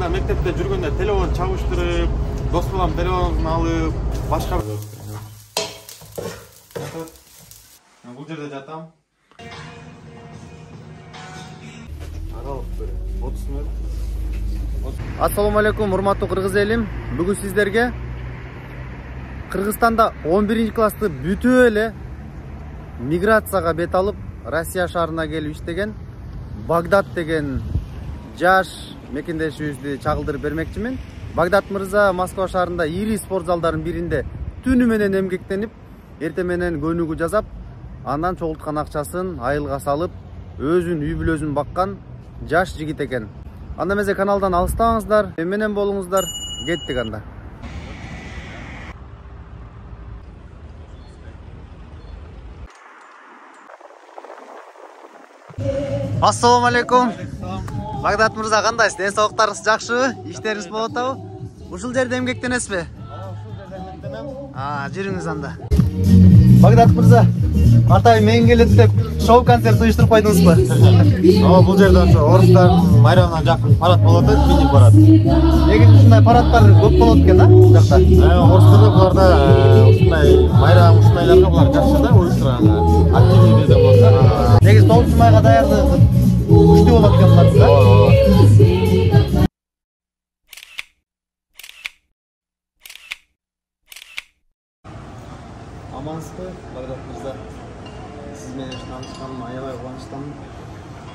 Учурда мектепте жүргөндө телефон чабыштырып, дос балам телефонун алып, башка бул жерде жатам. Аралык бир 30 мүнөт. Ассаламу алейкум, урматтуу кыргыз элим. Бүгүн сиздерге Кыргызстанда 11-классты бүтүп эле миграцияга бет алып, Россия шаарына келип иштеген Багдат деген жаш мекендешибизди чагылдырып бермекчимин. Багдат мырза Москва шаарында ири спорт залдардын биринде түнү менен эмгектенип, эртең менен көнүгүү жасап, андан чогулткан акчасын айылга салып, өзүн үй бүлөсүн баккан жаш жигит экен. Анда эмесе каналдан алыстабаңыздар, менен болуңуздар. Кеттик анда. Ассаламу алейкум. Багдат мырза, кандайсыз? Ден соолуктарыңыз жакшыбы? Иштериңиз болуп атабы? Ушул жерде эмгектенесизби? Жүрүңүз анда. Багдат мырза, Атay мен келет деп шоу концерт уюштуруп койдуңузбу? Бул жерде ошо орустардын майрамына жакын парад болот, мини парад. Негизи ушундай парадтар көп болот экен, бул жакта. Орустарда буларда ушундай майрам ушундайларга булар жакшы да уюштурган. Активный бизден болсо. Негизи 9 майга даярдык күчтүү болот экен булар да. Амансызбы, Багдат мырза? Сиз менен таанышканыма аябай кубанычтамын.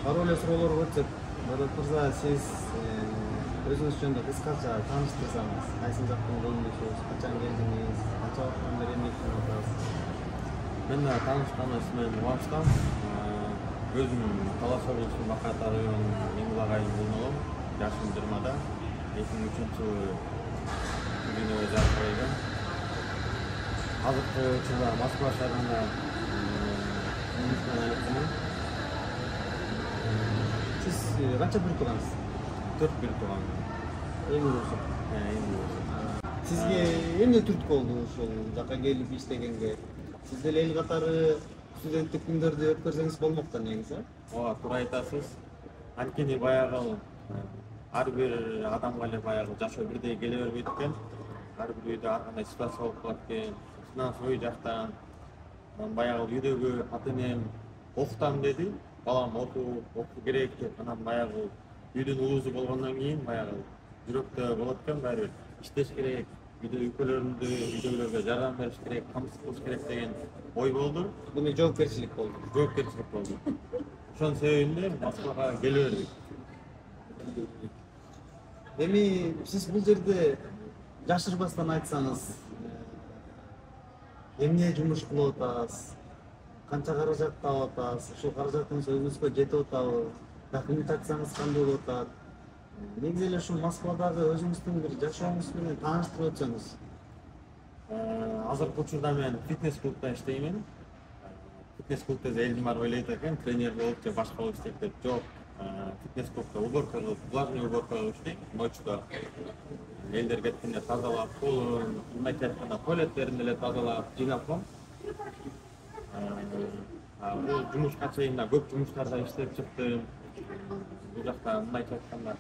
Баары эле суроолорго өтсөк, Багдат мырза, сиз өзүңүз жөнүндө кыскача тааныштырсаңыз, кайсы жактын колундасыз, качан келдиңиз, канча убакыттан бери эмгектенип атасыз? Мен таанышканыма менен кубанычтамын. Өзүм Талас облусунун Бакат районунун Эңил агайын болом. Жашым 20да. 2003-жылы күнүгө жарык койгон. Азыркы учурда Москва шаарында Сиз канча бир туугансыз? 4 бир тууган. Эң улуусу. Сизге эмне түрткү болду ушул жака келип иштегенге? Сиз деле эл катары студенттик күндөрдү өткөрсөңүз болмокто негизи. Туура айтасыз. Анткени баягы ар бир адамга эле баягы жашоо бирдей келе бербейт экен. Ар бир үйдө ар кандай ситуация болуп калат экен. Үй жактан баягы үйдөгү ата-энем окутам деди, балам окуу керек деп, анан баягы үйдүн улуусу болгондон кийин баягы жүрөктө болот экен, баары бир иштеш керек, үйдөгүлөргө жардам бериш керек, камсыз кылыш керек деген ой болду. Буну жоопкерчилик болду. Ошонун себебинде Москвага келе бердик. Эми сиз бул жерде жашырбастан айтсаңыз, эмне жумуш кылып атасыз? Канча каражат таап атасыз? Ушул каражатыңыз өзүңүзгө жетип атабы? Документацияңыз кандай болуп атат? Негизи эле ушул Москвадагы өзүңүздүн бир жашооңуз менен тааныштырып өтсөңүз. Азыркы учурда мен фитнес-клубда иштеймин. Фитнес-клубда элдин баары ойлойт экен, тренер болуп же башка болуп иштейт деп. Жок, фитнес-клубда уборка кылып, влажный уборка кылып иштейт. Ночью элдер кеткенде тазалап, колун, мындайча айтканда туалеттерин эле тазалап, жыйнап коем. Бул жумушка чейин көп жумуштарда иштеп чыктым. Бул жакта мындайча айтканда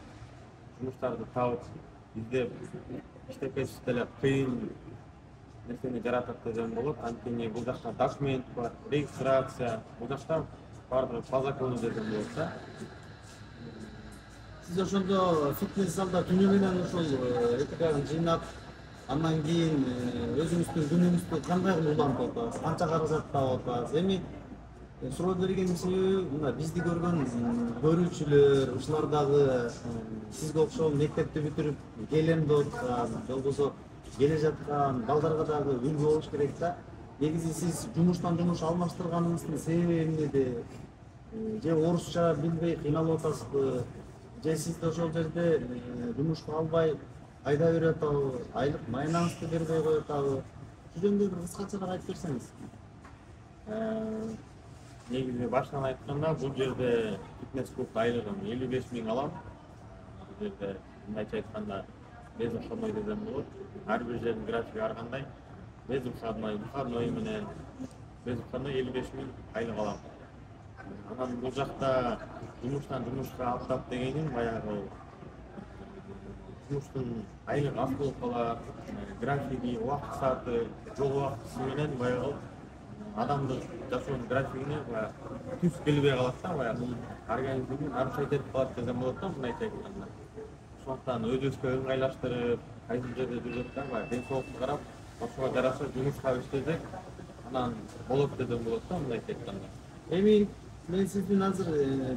жумуштарды таап, издеп, иштеп кетиш деле кыйын нерсени жаратат десем болот. Анткени бул жакта документ бар, регистрация, бул жакта баардыгы по закону десем болот да. Сиз ошондо фитнес залда түнү менен ушул этиканы жыйнап, андан кийин өзүңүздүн күнүңүздү кандай кылып улантып атасыз? Канча каражат таап атасыз? Эми суроо бергенин себеби мына бизди көргөн көрүүчүлөр, ушулар дагы сизге окшоп мектепти бүтүрүп келем деп аткан, болбосо келе жаткан балдарга дагы үлгү болуш керек да. Негизи сиз жумуштан жумуш алмаштырганыңыздын себеби эмнеде? Же орусча билбей кыйналып атасызбы? Же сизди ошол жерде жумушка албай айдап берип атабы? Айлык майнаңызды бербей коюп атабы? Ушул жөнүндө бир кыскачараак айтып берсеңиз. Негизи башынан айтканда, бул жерде фитнес-клуб айлыгын 55 000 алам. Бул жерде мындайча айтканда без выходной десем болот. Ар бир жердин графиги ар кандай. Без выходной менен без выходной 55 000 айлык алам. Анан бул жакта жумуштан жумушка аптап дегенин баягы жумуштун айлык аз болуп калат, графиги, убакыт сааты, жол убактысы менен баягы адамдын жашоонун графигине баягы түз келбей калат да, баягы организмин нарушать этип калат десем болот да, мындайча айтканда. Ошондуктан өзүбүзгө ыңгайлаштырып, кайсы жерде жүрсөк да, баягы ден соолукка карап, ошого жараша жумушка иштесек, анан болот десем болот да, мындайча айтканда. Эми мен сиздин азыр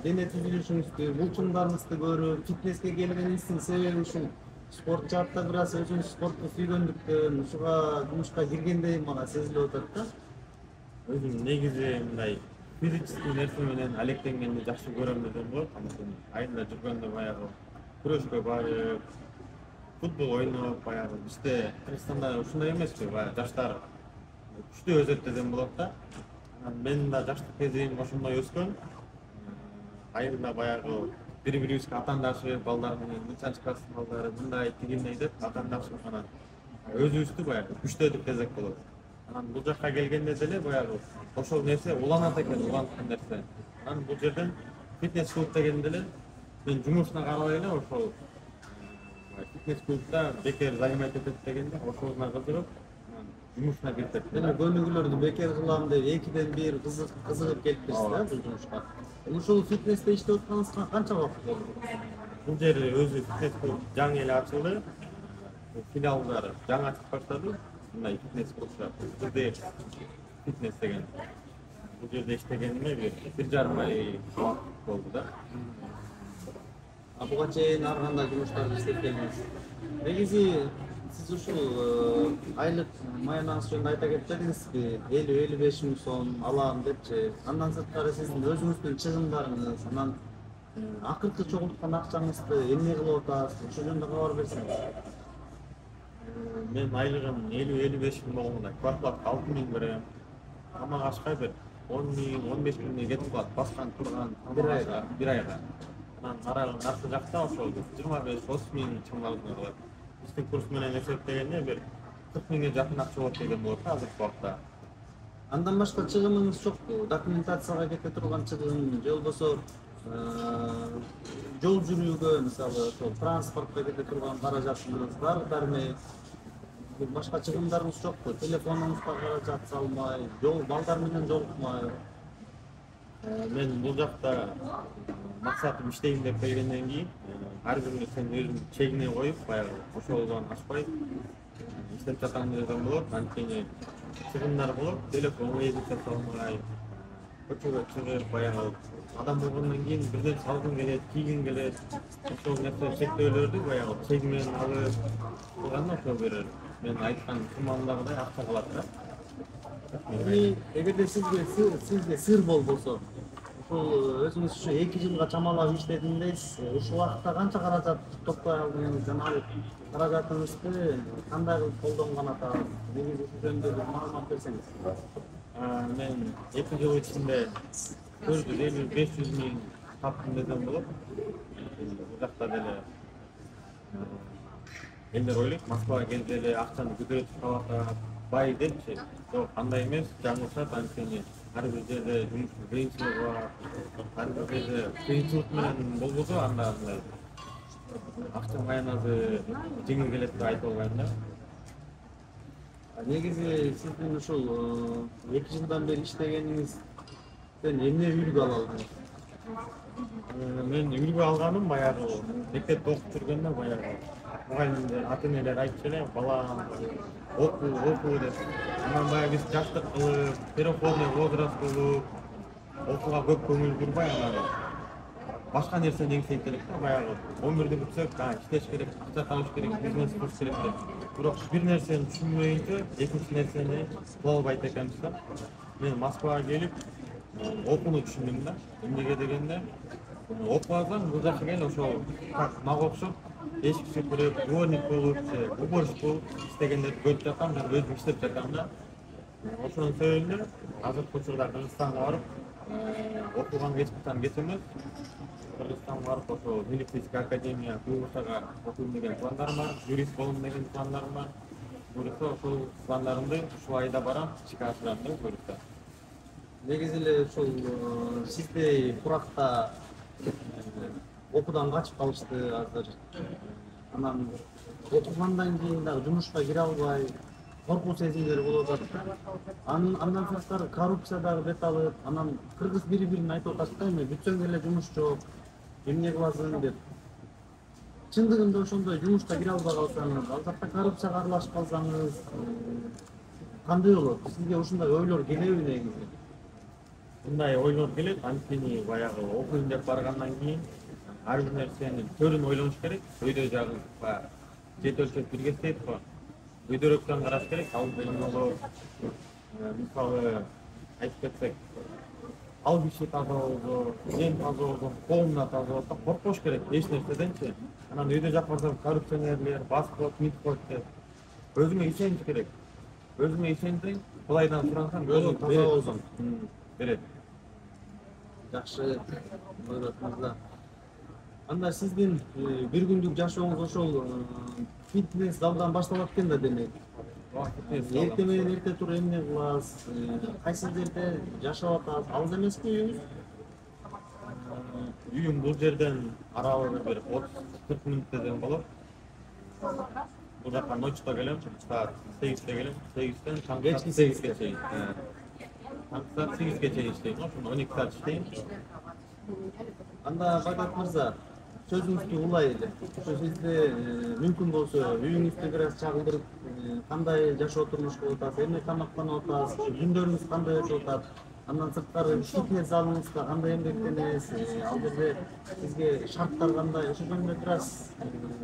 дене түзүлүшүңүздү, булчуңдарыңызды көрүп, фитнеске келгениңиздин себеби ушул спорт жаатта бир аз өзүңүз спорту сүйгөндүктөн ушуга жумушка киргендей мага сезилип атат да. Өзүм негизи мындай физический нерсе менен алектенгенди жакшы көрөм десем болот. Анткени айылда жүргөндө баягы күрөшкө барып, футбол ойноп, баягы бизде Кыргызстанда ушундай эмеспи, баягы жаштар күчтүү өсөт десем болот да. Менин да жаштык кезим ошондой өскөн. Айылда баягы бири-бирибизге атаандашып, балдар менен мынчанчы класстын балдары мындай тигиндей деп атаандашып анан өзүбүздү баягы күчтөдүк десек болот. Анан бул жакка келгенде деле баягы ошол нерсе уланат экен, уланткан нерсе. Анан бул жерден фитнес клуб дегенде эле мен жумушуна карабай эле ошол фитнес клубда бекер занимать этет дегенде ошоңуна кызыгып жумушуна киришет. Демек өнүгүүлөрдү бекер кылам деп экиден бир кызыгып келипсиз да бул жумушка. Ушул фитнесте иштеп атканыңызга канча убакыт болду? Бул жер өзү фитнес клуб жаңы эле ачылды. Филиалдары жаңы ачып баштады. Мындай фитнес клубда бизде фитнес деген. Бул жерде иштегениме бир жарым ай болду да. Буга чейин ар кандай жумуштарды иштеп келдиңиз. Негизи сиз ушул айлык маянаңыз жөнүндө айта кетпедиңизби? 50-55 миң сом алам депчи. Андан сырткары сиздин өзүңүздүн чыгымдарыңыз, анан акыркы чогулткан акчаңызды эмне кылып атасыз? Ошол жөнүндө кабар берсеңиз. Мен айлыгым 50-55 миң болгондо кварталга 6 миң берем. Тамак ашка бир 10 миң, 15 миңге кетип калат. Баскан турган бир айга. Анан наркы жакта ошол 25-30 миң чыгымдарыбыз калат. Биздин курс менен эсептегенде бир 40 миңге жакын акча болот деген болот да азыркы убакта. Андан башка чыгымыңыз жокпу? Документацияга кете турган чыгым, же болбосо жол жүрүүгө, мисалы, ошол транспортко кете турган каражатыңыз барбы? Башка чыгымдарыңыз жокпу? Телефонуңузга каражат салмай, балдар менен жолукмай. Мен бул жакта максатым иштейм деп келгенден кийин ар күнү сен өзүң чегине коюп, баягы ошолдон ашпай иштеп жатам десем болот. Анткени чыгымдар болот, телефон эзип салмай, көчөгө чыгып, баягы адам болгондон кийин бирден салгың келет, кийгиң келет. Ошол нерсе чектөөлөрдү баягы чек менен алып турганда ошол бир мен айткан суммамдагыдай акча калат да. Эгерде сизге сыр болбосо, ушул өзүңүз ушу 2 жылга чамалап иштедим дейсиз. Ушул убакытта канча каражат топтой алдыңыз жана каражатыңызды кандай кылып колдонгон атабыз? Негизи ушул жөнүндө бир маалымат берсеңиз. Мен 2 жыл ичинде 450-500 миң таптым десем болот. Бул жакта деле элдер ойлойт, Москвага келди эле акчаны көтөрүп калат, бай депчи. Жок, андай эмес, жаңылышат. Анткени ар бир жерде жумуштун кыйынчылыгы бар. Ар бир жерде кыйынчылык менен болбосо анда андай акча маянасы жеңил келет деп айта албайм да. Негизи сиздин ушул 2 жылдан бери иштегениңизден эмне үлгү ала алдыңыз? Мен үлгү алганым баягы мектепте окуп жүргөндө баягы мугалимдер, ата-энелер айтчу эле, балам окуу деп. Анан баягы биз жаштык кылып, переходный возраст болуп, окууга көп көңүл бурбай, анан башка нерсени эңсейт элек да, баягы 11-ди бүтсөк, иштеш керек, акча табыш керек, бизнес курш керек деп. Бирок бир нерсени түшүнбөйүнчө экинчи нерсени кыла албайт экенбиз да. Мен Москвага келип окууну түшүндүм да. Эмнеге дегенде, окуп алсаң бул жака кел, ошол мага окшоп эшик сүпүрүп, дворник болуп, уборщик болуп иштегендерди көрүп жатам, мен өзүм иштеп жатам да. Ошонун себебинен азыркы учурда Кыргызстанга барып окуган кечкичтен кеч эмес. Кыргызстанга барып ошол милицейский академия КУГШга окуйм деген пландарым бар, юрист болом деген пландарым бар. Буюрса ошол пландарымды ушул айда барам, ишке ашырам деп буюрса. Негизи эле ушул сиздей куракта окуудан качып калышты азыр. анан окугандан кийин дагы жумушка кире албай коркуу сезимдери болуп атат. Андан сырткары коррупция дагы бет алып, анан кыргыз бири-бирине айтып атат да, эми бүтсөң эле жумуш жок, эмне кыласың деп. Чындыгында ошондой жумушка кире албай калсаңыз, ал жакта коррупцияга аралашып калсаңыз, кандай болот? Сизге ушундай ойлор келеби негизи? Мындай ойлор келет, анткени баягы окуйм деп баргандан кийин ар бир нерсени төрүн ойлонуш керек. Өйдө жагы жет өлчөп бирге істейт го. Өйдөрөктөн караш керек. Ал жолу мисалы айтып кетсек, ал киши таза болду, мен таза болдум, коомда таза болсо коркпош керек эч нерседенчи. Анан өйдө жак барсам коррупционерлер басып коет, митип коет деп. Өзүмө ишениш керек. Өзүмө ишенсең, Кудайдан сурансаң, өзүң таза болсоң берет. жакшы ойлоттуңуз. Анда сиздин бир күндүк жашооңуз ошол фитнес залдан башталат экен да демек. Эрте менен эрте туруп эмне кыласыз? Кайсы жерде жашап атасыз? Алыс эмеспи үйүңүз? Үйүм бул жерден аралыгы бир 30-40 мүнөттөн болот. Бул жака ночто келем, саат 8-те келем, 8-тен Кечки 8-ке чейин. Саат 8-ге чейин иштейм, ошондо 12 саат иштейм. Анда Багдат мырза, сөзүңүздү улайлы. Ошо сизде мүмкүн болсо үйүңүздү бир аз чагылдырып, кандай жашоо турмуш болуп атасыз, эмне тамактанып атасыз, күндөрүңүз кандай өтүп атат? Андан сырткары фитнес залыңызда кандай эмгектенесиз? Ал жерде сизге шарттар кандай? Ошо жөнүндө бир аз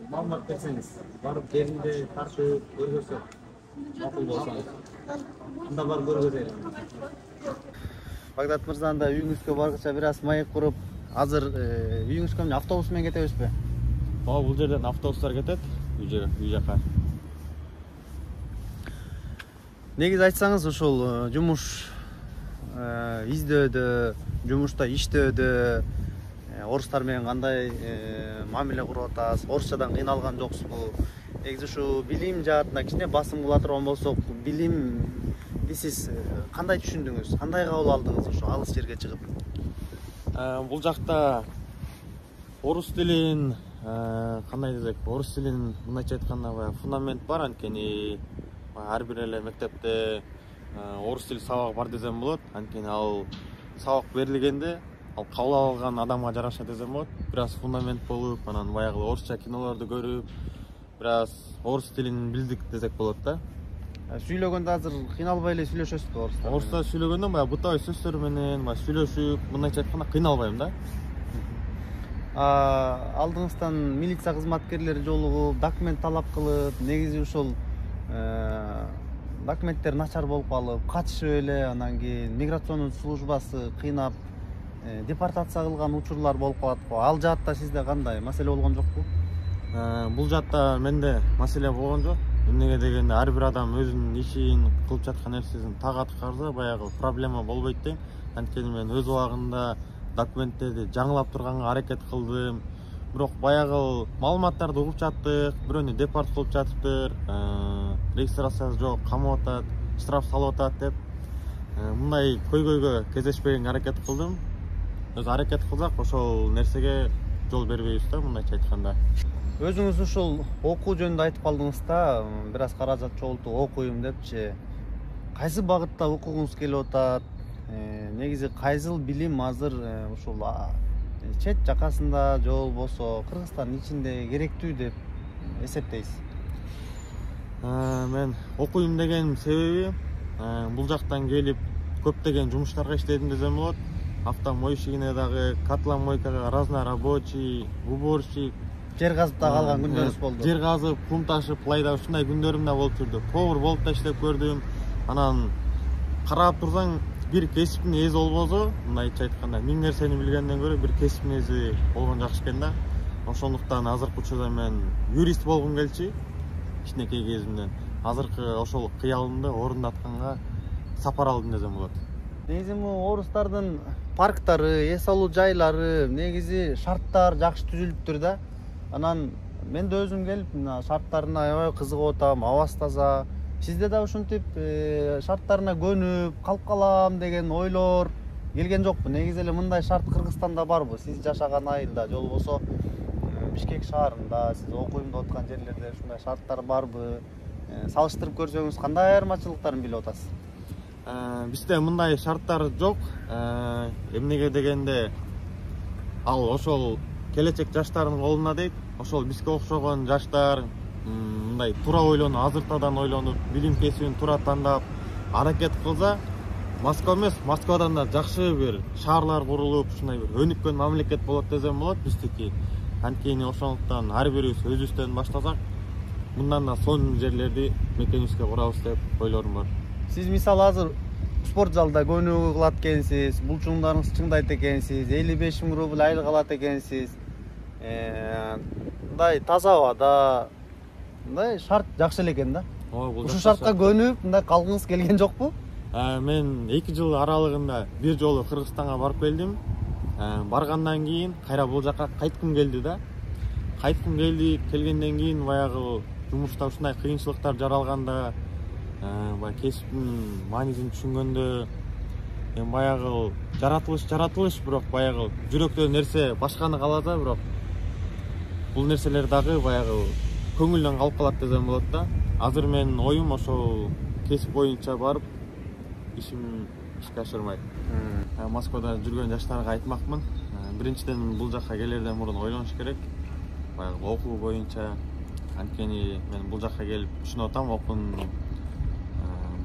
маалымат берсеңиз, барып жеринде тартып көргөзсөк макул болсоңуз. Анда барып көргөзөйүн. Багдат мырза, анда үйүңүзгө баргыча бир аз маек куруп, азыр үйүңүзгө автобус менен кетебизби? Ооба, бул жерден автобустар кетет үй жака. Негизи айтсаңыз, ошол жумуш издөөдө, жумушта иштөөдө орустар менен кандай мамиле куруп атасыз? Орусчадан кыйналган жоксузбу? Негизи ушу билим жаатына кичине басым кыла турган болсок, билимди сиз кандай түшүндүңүз? Кандай кабыл алдыңыз ошо алыс жерге чыгып? Бул жакта орус тилин кандай десек, орус тилинин мындайча айтканда фундамент бар, анткени ар бир эле мектепте орус тили сабак бар десем болот. Анткени ал сабак берилгенде, ал кабыл алган адамга жараша десем болот. Бир аз фундамент болуп, анан баягы орусча кинолорду көрүп, бир аз орус тилин билдик десек болот да. Сүйлөгөндө азыр кыйналбай эле сүйлөшөсүзбү орустар? Орусча сүйлөгөндө баягы бытовый сөздөр менен сүйлөшүп, мындайча айтканда кыйналбайм да. Алдыңыздан милиция кызматкерлери жолугуп, документ талап кылып, негизи ушул документтер начар болуп калып, качышып эле, анан кийин миграционный службасы кыйнап, депортация кылган учурлар болуп калат го. Ал жаатта сизде кандай маселе болгон жокпу? Бул жаатта менде маселе болгон жок. Эмнеге дегенде, ар бир адам өзүнүн ишин, кылып жаткан нерсесин так аткарса, баягы проблема болбойт дейм. Анткени мен өз убагында документтерди жаңылап турганга аракет кылдым. Бирок баягы маалыматтарды угуп жаттык, бирөөнү депорт кылып жатыптыр, регистрациясы жок, камап атат, штраф салып атат деп. Мындай көйгөйгө кездешпегенге аракет кылдым. Өзү аракет кылсак, ошол нерсеге жол бербейбиз да, мындайча айтканда. Өзүңүз ушул окуу жөнүндө айтып калдыңыз да, бир аз каражат чогултуп окуйм депчи. Кайсы багытта окугуңуз келип атат? Негизи кайсыл билим азыр ушул чет жакасында же болбосо Кыргызстандын ичинде керектүү деп эсептейсиз? Мен окуйм деген себеби бул жактан келип көптөгөн жумуштарга иштедим десем болот. Автомойщигине дагы, котломойкага, разнорабочий, уборщик. Жер казып да калган күндөрүбүз болду. Жер казып, кум ташып, плайда ушундай күндөрүм да болуп жүрдү. Повар болуп да иштеп көрдүм. Анан карап турсаң, бир кесиптин ээси болбосо, мындайча айтканда, 1000 нерсени билгенден көрө бир кесиптин ээси болгон жакшы экен да. Ошондуктан азыркы учурда мен юрист болгум келчү, кичинекей кезимден. Азыркы ошол кыялымды орундатканга сапар алдым десем болот. Негизи орустардын парктары, эс алуу жайлары, негизи шарттар жакшы түзүлүптүр да. Анан мен да өзүм келип, шарттарына аябай кызыгып атам, абасы таза. Сизде да ушинтип шарттарына көнүп, калып калам деген ойлор келген жокпу? Негизи эле мындай шарт Кыргызстанда барбы? Сиз жашаган айылда, же болбосо Бишкек шаарында, сиз окуйм деп аткан жерлерде ушундай шарттар барбы? Салыштырып көрсөңүз кандай айырмачылыктарын билип атасыз? Бизде мындай шарттар жок. Эмнеге дегенде ал ошол келечек жаштардын колуна дейт. Ошол бизге окшогон жаштар мындай туура ойлонуп, азыртадан ойлонуп, билим кесибин туура тандап аракет кылса, Москва эмес, Москвадан да жакшы бир шаарлар курулуп, ушундай бир өнүккөн мамлекет болот десем болот биздики. Анткени ошондуктан ар бирибиз өзүбүздөн баштасак, мындан да сонун жерлерди мекенибизге курабыз деп ойлорум бар. Сиз мисалы азыр спорт залда көйнөгү кылат экенсиз, булчуңдарыңыз чыңдайт экенсиз, 55 000 рубль айлык алат экенсиз. Мындай таза абада, мындай шарт жакшы эле экен да. Ушул шартка көнүп, мындай калгыңыз келген жокпу? Мен 2 жыл аралыгында бир жолу Кыргызстанга барып келдим. Баргандан кийин кайра бул жака кайткым келди да. Келгенден кийин баягы жумушта ушундай кыйынчылыктар жаралганда, кесиптин маанисин түшүнгөндө, баягы жаратылыш, бирок баягы жүрөктө нерсе башканы кааласа, бирок бул нерселер дагы баягы көңүлдөн калып калат десем болот да. Азыр менин оюм ошол кесип боюнча барып, ишке ашырмай. Москвада жүргөн жаштарга айтмакмын. Биринчиден бул жакка келерден мурун ойлонуш керек. Баягы окуу боюнча, анткени мен бул жакка келип түшүнүп атам окуунун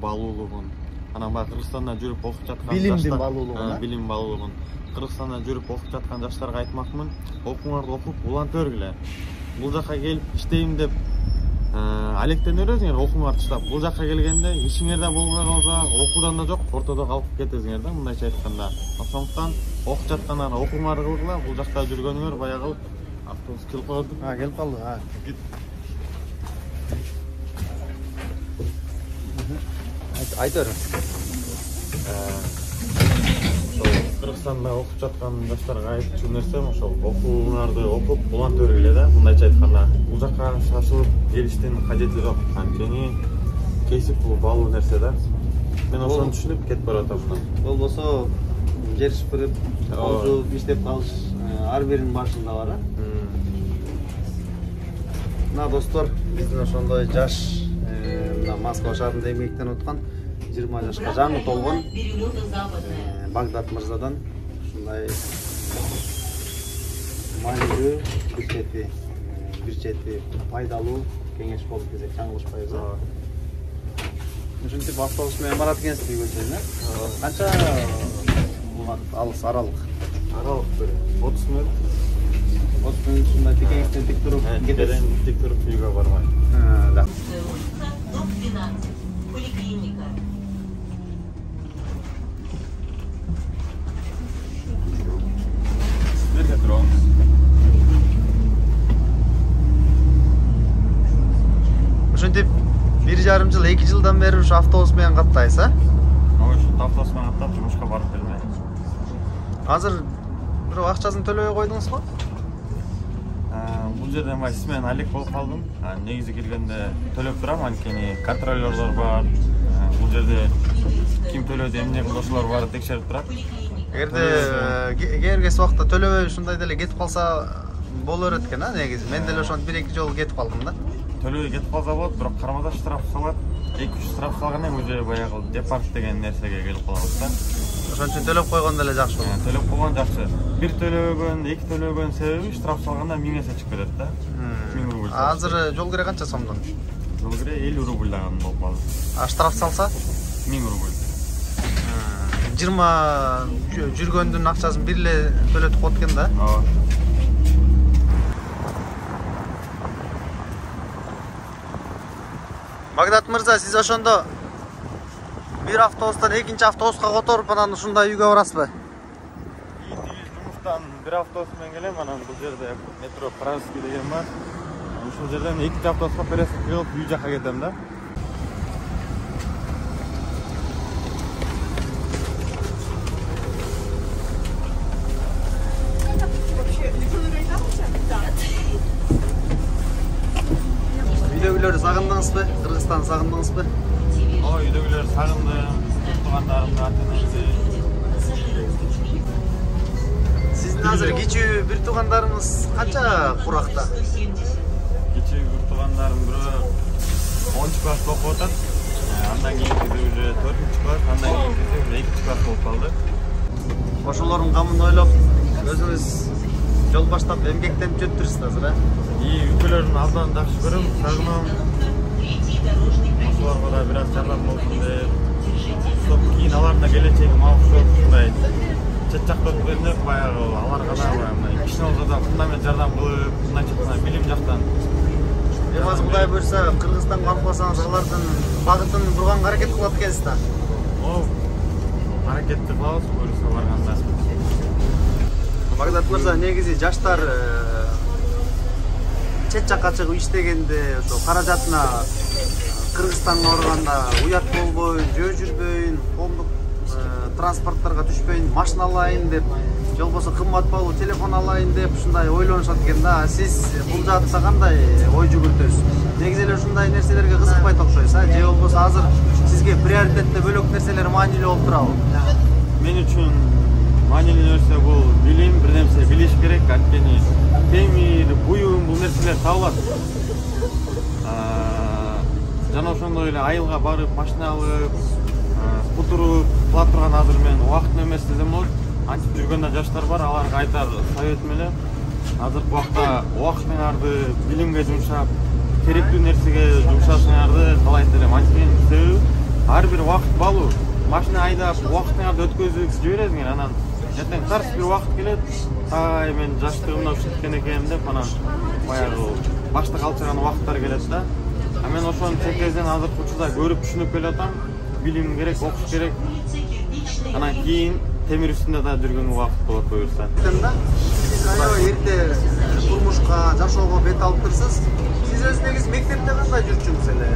баалуулугун. Анан баягы Кыргызстанда жүрүп окуп жаткан билимдин баалуулугун, билим баалуулугун. Кыргызстанда жүрүп окуп жаткан жаштарга айтмакмын. Окууңарды окуп, волонтер. Бул жакка келип иштейм деп алектенерсиңер, окууңарды таштап. Бул жакка келгенде ишиңерде болбой калса, окуудан да жок, ортодо калып кетесиңер да, мындайча айтканда. Ошондуктан окуп жаткандар окууңарды кылгыла, бул жакта жүргөнүңөр баягы автобус келип калды. Келип калды. Айта бериңиз. Кыргызстанда окуп жаткан жаштарга айткан нерсем ошол окууңарды окуп, волонтер келе да, мындайча айтканда. Бул жакка шашылып келиштин кажети жок. Анткени кесип бул баалуу нерсе да. Мен ошону түшүнүп кетип баратам мындан. Болбосо жер шыпырып, колжуп, иштеп калыш ар биринин башында бар. Мына достор, биздин ошондой жаш мына Москва шаарында эмгектенип аткан 20 жашка жаңы толгон Багдат мырзадан ушундай маанилүү, бир чети пайдалуу кеңеш болуп келет, жаңылышпайбыз. Ушинтип автобус менен барат экенсиз үйгө. Канча алыс аралык? Аралык бир 30 мүнөт. 30 мүнөт ушундай текеңизден тик туруп кетесиз. Тик туруп үйгө бармай. Да. Дом 12. Поликлиника. Ушинтип 1,5 жыл, 2 жылдан бери ушу автобус менен каттайсыз, Ошо автобус менен каттап жумушка барып келмей. Азыр бирок акчасын төлөбөй койдуңузбу? Бул жерден байсыз мен алек болуп калдым. Негизи келгенде төлөп турам, анткени контролёрлор бар. Бул жерде ким төлөдү, эмне кылды, ошолор баары текшерип турат. Эгерде кээргес убакта төлөбөй ушундай деле кетип калса боло берет экен, негизи. Мен деле ошону 1-2 жолу кетип калдым да. Төлөбөй кетип калса болот, бирок кармада штраф салат. 2-3 штраф салгандан кийин уже баягы департ деген нерсеге келип калабыз да. Ошон үчүн төлөп койгон деле жакшы болот. Төлөп койгон жакшы. Бир төлөбөгөн, 2 төлөбөгөн себеби штраф салганда 1000 эсе чыгып кетет да. 1000 рубль. Азыр жол кире канча сомдон? Жол кире 50 рубльдан болуп калды. Штраф салса 1000 рубль. 20 жүргөндүн акчасын бир эле төлөтүп коет экен да. Багдат мырза, сиз ошондо бир автобустан экинчи автобуска которуп анан ушундай үйгө барасызбы? Жумуштан бир автобус менен келем, анан бул жерде метро Пражский деген бар. Ушул жерден 2 автобуска пересадка кылып үй жакка кетем да. Үйдөгүлөрдү сагындыңызбы? Кыргызстанды сагындыңызбы? Үйдөгүлөр сагындым, туугандарымды, ата-энемди. Сиздин Сиздин азыр кичүү бир туугандарыңыз канча куракта? 170. Кичүү бир туугандарым бирөө 10 класста окуп атат. Андан кийинкиси уже 4 класс, андан кийинкиси уже 2 класс болуп калды. Ошолордун камын ойлоп, өзүңүз жол баштап эмгектенип жүрүптүрсүз азыр, э? Ülkelerin azdan жақсы көрім, сағынам. Осыларға да biraz жардам болсын деп. Сол кейін аларына келечегім алып ушундай чет жакта отуруп берип, баягы аларга да кичине болсо да фундамент жардам кылып, мындайча билим жактан. Азыр Кудай буйрса, Кыргызстанга барып калсаңыз, алардын багытын бурганга аракет кылат экенсиз да. Аракетти кылабыз, буйрса барганда. Багдат мырза, негизи жаштар чет жакка чыгып иштегенде ошо каражатына Кыргызстанга барганда уят болбойн, жөө жүрбөйүн, коомдук транспорттарга түшпөйүн, машина алайын деп, же болбосо кымбат баалуу телефон алайын деп ушундай ойлонушат экен да. Сиз бул жаатта кандай ой жүгүртөсүз? Негизи эле ушундай нерселерге кызыкпайт окшойсуз, а? Же болбосо азыр сизге приоритетте бөлөк нерселер маанилүү болуп турабы? Мен үчүн маанилүү нерсе бул билим, бир нерсе билиш керек, анткени темир, буюм бул нерселер табылат. Жана ошондой эле айылга барып, машина алып, кутуруп, кыла турган азыр мен убактым эмес десем болот. Антип жүргөн жаштар бар, аларга айтар советим эле азыркы убакта убактыңарды билимге жумшап, керектүү нерсеге жумшашыңарды каалайт элем. Анткени себеби ар бир убакыт баалуу. Машина айдап, убактыңарды өткөзүп жибересиңер, анан ертең тарс бир убакыт келет, ай мен жаштыгымда ушинткен экенмин деп, анан баягы башта калчырган убакыттар келет да. А мен ошону чекезден азыркы учурда көрүп түшүнүп келатам. Билим керек, окуш керек. Анан кийин темир үстүндө да жүргөн убакыт болот буюрса. Сиз аябай эрте турмушка, жашоого бет алып турсуз. Сиз өзүңүз мектепте кандай жүрчүңүз эле?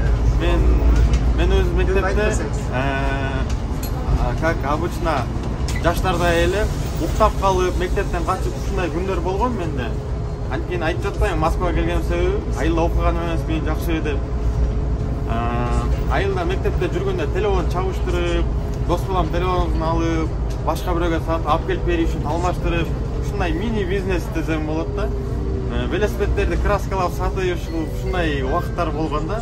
Мен өзүм мектепте как обычно жаштардай эле уктап калып, мектептен качып ушундай күндөр болгон менде. Анткени айтып жатпайм, Москвага келгеним себеби айылда окуганым эмес, мен жакшы деп. Айылда мектепте жүргөндө телефон чабыштырып, дос балам телефонун алып, башка бирөөгө сатып алып келип бериш үчүн алмаштырып, ушундай мини бизнес десем болот да. Велосипедтерди краскалап сатып, ушундай убакыттар болгон да.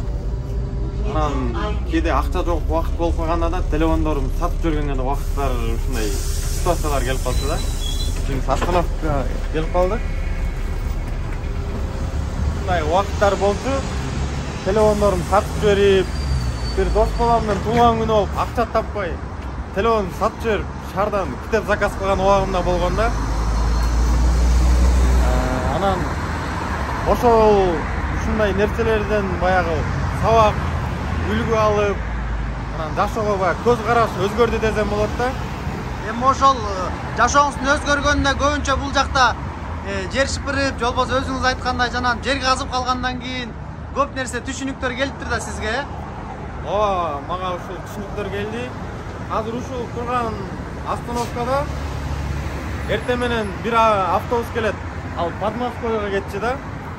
Анан кээде акча жок убакыт болуп калганда да телефондорумду сатып жүргөнгө да убакыттар ушундай ситуациялар келип калды да. Биз остановкага келип калдык. Ушундай убакыттар болду. Телефондорумду сатып жиберип, бир дос баламдын туулган күнү болуп, акча таппай, телефон сатып жиберип, шаардан китеп заказ кылган убагымда болгон да. Анан ошол ушундай нерселерден баягы сабак үлгү алып, анан жашоого баягы көз караш өзгөрдү десем болот да. Эми ошол жашооңуздун өзгөргөнүнө көбүнчө бул жакта жер шыпырып, же болбосо өзүңүз айткандай жанагы жер казып калгандан кийин көп нерсе түшүнүктөр келиптир да сизге, э? Ооба, мага ушул түшүнүктөр келди. Азыр ушул турган остановкада эртең менен бир автобус келет. Ал Подмосковьега кетчү да.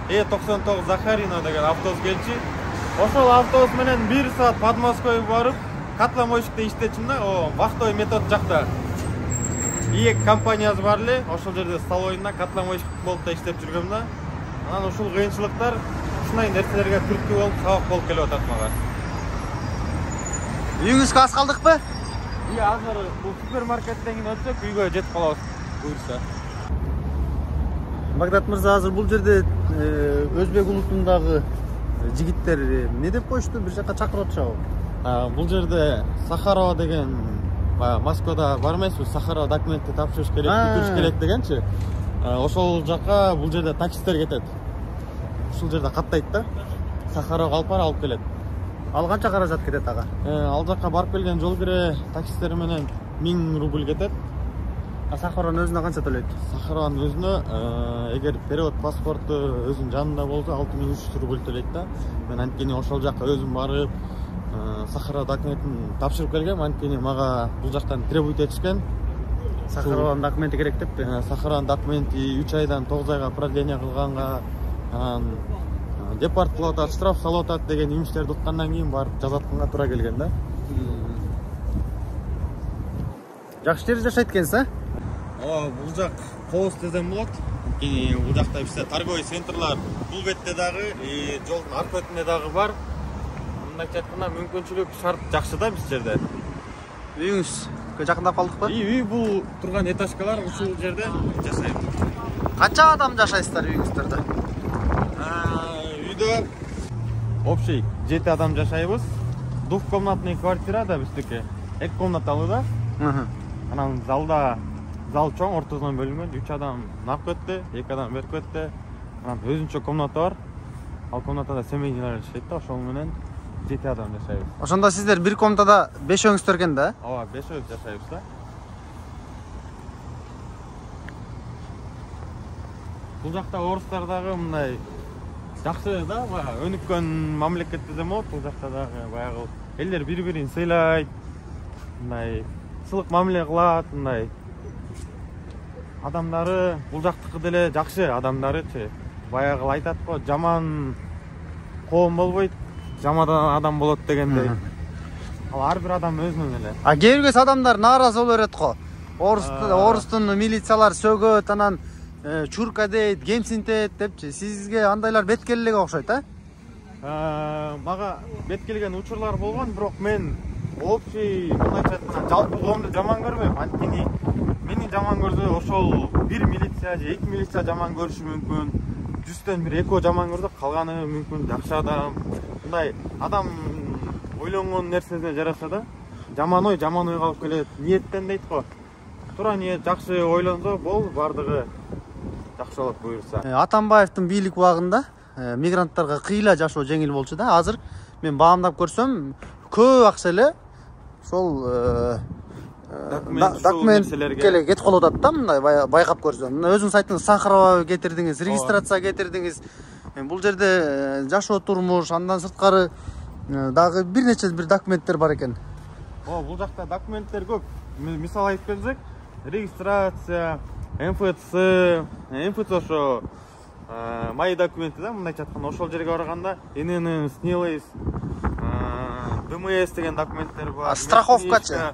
E99 Захарино деген автобус келчү. Ошол автобус менен 1 саат Подмосковьега барып, Катламойщикте иштечим да. Вахтовый метод жакта. ИЭК компаниясы бар эле, ошол жерде столовойунда Катламойщик болуп да иштеп жүргөм да. Анан ушул кыйынчылыктар ушундай нерселерге түрткү болуп, сабак болуп келип атат мага. Үйүңүзгө аз калдыкпы? Азыр бул супермаркеттен кийин өтсөк үйгө жетип калабыз буюрса. Багдат мырза, азыр бул жерде өзбек улутундагы жигиттер эмне деп коюшту? Бир жака чакырып атышабы? Бул жерде Сахарова деген Москвада бар эмеспи? Сахарова документти тапшырыш керек, бүтүрүш керек дегенчи. Ошол жака бул жерде таксисттер кетет. Ушул жерде каттайт да. Сахарова алып келет. Ал канча каражат кетет ага? Ал жака барып келген жол кире таксисттер менен 1000 рубль кетет. Сахарованын өзүнө канча төлөйт? Сахарованын өзүнө эгер перевод паспорту өзүнүн жанында болсо 6300 рубль төлөйт да. Мен анткени ошол жака өзүм барып Сахарова документин тапшырып келгем, анткени мага бул жактан требуйт этишкен. Сахарованын документи керек деппи? Сахарованын документи 3 айдан 9 айга продление кылганга, депорт кылып атат, штраф салып атат деген имиштерди уккандан кийин барып жазатканга туура келген да. Жакшы жерде жашайт экенсиз, а? Бул жак Кооз десем болот. Бул жакта бизде торговый центрлар бул бетте дагы, жолдун арка бетинде дагы бар. Мындайча айтканда мүмкүнчүлүк шарт жакшы да биз жерде. Үйүңүз жакындап калдыкпы? Үй бул турган этажкалар ушул жерде жашайт. Канча адам жашайсыздар үйүңүздөрдө? Үйдө общий 7 адам жашайбыз. Двухкомнатный квартира да биздики. 2 комнаталуу да. Анан зал чоң, ортосунан бөлүнгөн. 3 адам наркы өттү, 2 адам берки өттү. Анан өзүнчө комната бар. Ал комнатада семейдүүлөр жашайт да, ошол менен 7 адам жашайбыз. Ошондо сиздер бир комнатада 5-өңүздөр экен да? Ооба, 5 жашайбыз да. Бул жакта орустар дагы мындай жакшы да, өнүккөн мамлекет десем болот. Бул жакта дагы баягы элдер бири-бирин сыйлайт, мындай сылык мамиле кылат, мындай адамдары бул жактыкы деле жакшы адамдарычы. Баягы айтат го, жаман коом болбойт, жаман адам болот дегендей. Ал ар бир адам өзүнөн эле. Кээ бир адамдар нааразы боло берет го. Орустун милициялар сөгөт, анан чурка дейт, кемсинтет депчи. Сизге андайлар бет келелеге окшойт, Мага бет келген учурлар болгон, бирок мен общий мындайча айтканда жалпы коомду жаман көрбөйм. Анткени мени жаман көрсө ошол бир милиция же 2 милиция жаман көрүшү мүмкүн. 100төн бир 2 жаман көрсө калганы мүмкүн жакшы адам. Мындай адам ойлонгон нерсесине жараша да. Жаман ой калып келет. Ниеттен дейт го. Туура ниет жакшы ойлонсо болду, бардыгы жакшы болот буюрса. Атамбаевдин бийлик убагында мигранттарга кыйла жашоо жеңил болчу да. Азыр мен баамдап көрсөм, көп акча эле ошол документке кетип калып атат да, мындай байкап көрсөм. Өзүңүз айттыңыз, сахарова кетирдиңиз, регистрация кетирдиңиз. Бул жерде жашоо турмуш, андан сырткары дагы бир нече бир документтер бар экен. Бул жакта документтер көп. Мисал айтып келсек, регистрация, МФЦ ошо мои документы да, мындайча айтканда ошол жерге барганда ИНН снилайбыз, ДМС деген документтер бар. Страховкачы?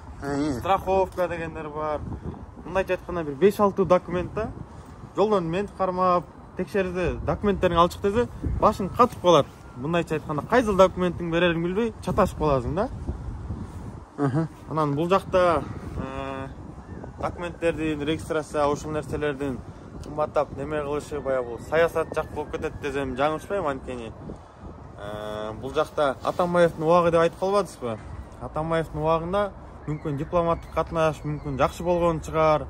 Страховка дегендер бар. Мындайча айтканда бир 5-6 документ да. Жолдон мент кармап, текшерди, документтериң алчык десе, башың катып калат. Мындайча айтканда кайсыл документиң берерин билбей чаташып каласың да. Анан бул жакта документтердин, регистрация, ошол нерселердин кымбаттап неме кылышы баягы саясат жак болуп кетет десем жаңылышпайм. Анткени бул жакта Атамбаевдин убагы деп айтып калбадыңызбы? Атамбаевдин убагында мүмкүн дипломаттык катнаш мүмкүн жакшы болгон чыгар.